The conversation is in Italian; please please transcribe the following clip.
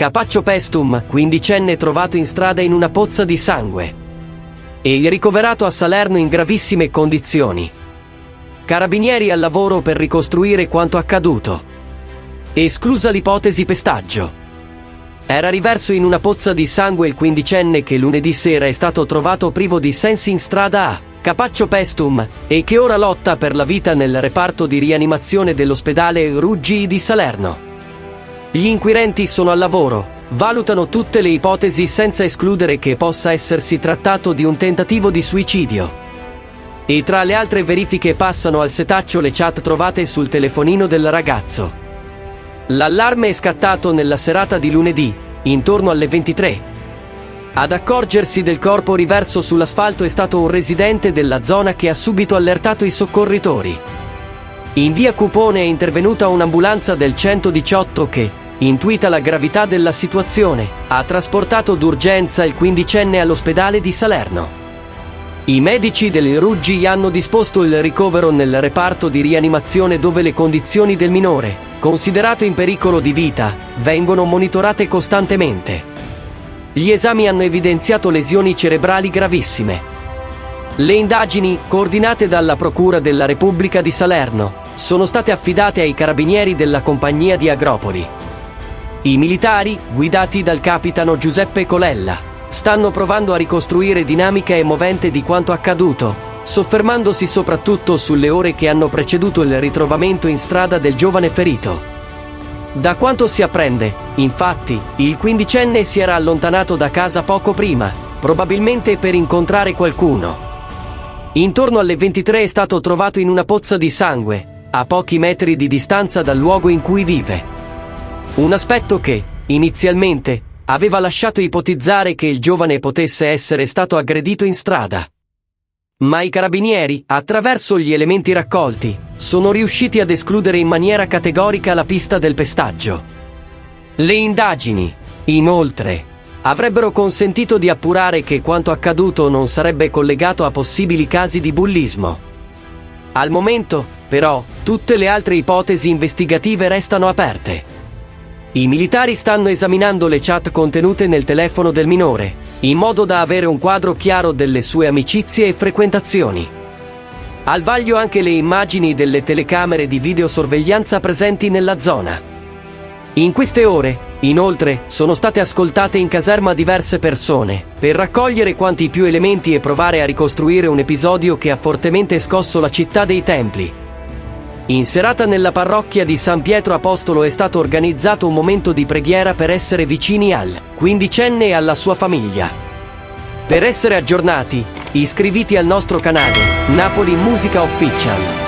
Capaccio Pestum, quindicenne trovato in strada in una pozza di sangue e ricoverato a Salerno in gravissime condizioni. Carabinieri al lavoro per ricostruire quanto accaduto. Esclusa l'ipotesi pestaggio. Era riverso in una pozza di sangue il quindicenne che lunedì sera è stato trovato privo di sensi in strada a Capaccio Pestum e che ora lotta per la vita nel reparto di rianimazione dell'ospedale Ruggi di Salerno. Gli inquirenti sono al lavoro, valutano tutte le ipotesi senza escludere che possa essersi trattato di un tentativo di suicidio. E tra le altre verifiche passano al setaccio le chat trovate sul telefonino del ragazzo. L'allarme è scattato nella serata di lunedì, intorno alle 23. Ad accorgersi del corpo riverso sull'asfalto è stato un residente della zona che ha subito allertato i soccorritori. In via Cupone è intervenuta un'ambulanza del 118 che, intuita la gravità della situazione, ha trasportato d'urgenza il quindicenne all'ospedale di Salerno. I medici del Ruggi hanno disposto il ricovero nel reparto di rianimazione dove le condizioni del minore, considerato in pericolo di vita, vengono monitorate costantemente. Gli esami hanno evidenziato lesioni cerebrali gravissime. Le indagini, coordinate dalla Procura della Repubblica di Salerno, sono state affidate ai carabinieri della compagnia di Agropoli. I militari, guidati dal capitano Giuseppe Colella, stanno provando a ricostruire dinamica e movente di quanto accaduto, soffermandosi soprattutto sulle ore che hanno preceduto il ritrovamento in strada del giovane ferito. Da quanto si apprende, infatti, il quindicenne si era allontanato da casa poco prima, probabilmente per incontrare qualcuno. Intorno alle 23 è stato trovato in una pozza di sangue, a pochi metri di distanza dal luogo in cui vive. Un aspetto che, inizialmente, aveva lasciato ipotizzare che il giovane potesse essere stato aggredito in strada. Ma i carabinieri, attraverso gli elementi raccolti, sono riusciti ad escludere in maniera categorica la pista del pestaggio. Le indagini, inoltre, avrebbero consentito di appurare che quanto accaduto non sarebbe collegato a possibili casi di bullismo. Al momento, però, tutte le altre ipotesi investigative restano aperte. I militari stanno esaminando le chat contenute nel telefono del minore, in modo da avere un quadro chiaro delle sue amicizie e frequentazioni. Al vaglio anche le immagini delle telecamere di videosorveglianza presenti nella zona. In queste ore, inoltre, sono state ascoltate in caserma diverse persone, per raccogliere quanti più elementi e provare a ricostruire un episodio che ha fortemente scosso la città dei templi. In serata nella parrocchia di San Pietro Apostolo è stato organizzato un momento di preghiera per essere vicini al quindicenne e alla sua famiglia. Per essere aggiornati, iscriviti al nostro canale Napoli Musica Official.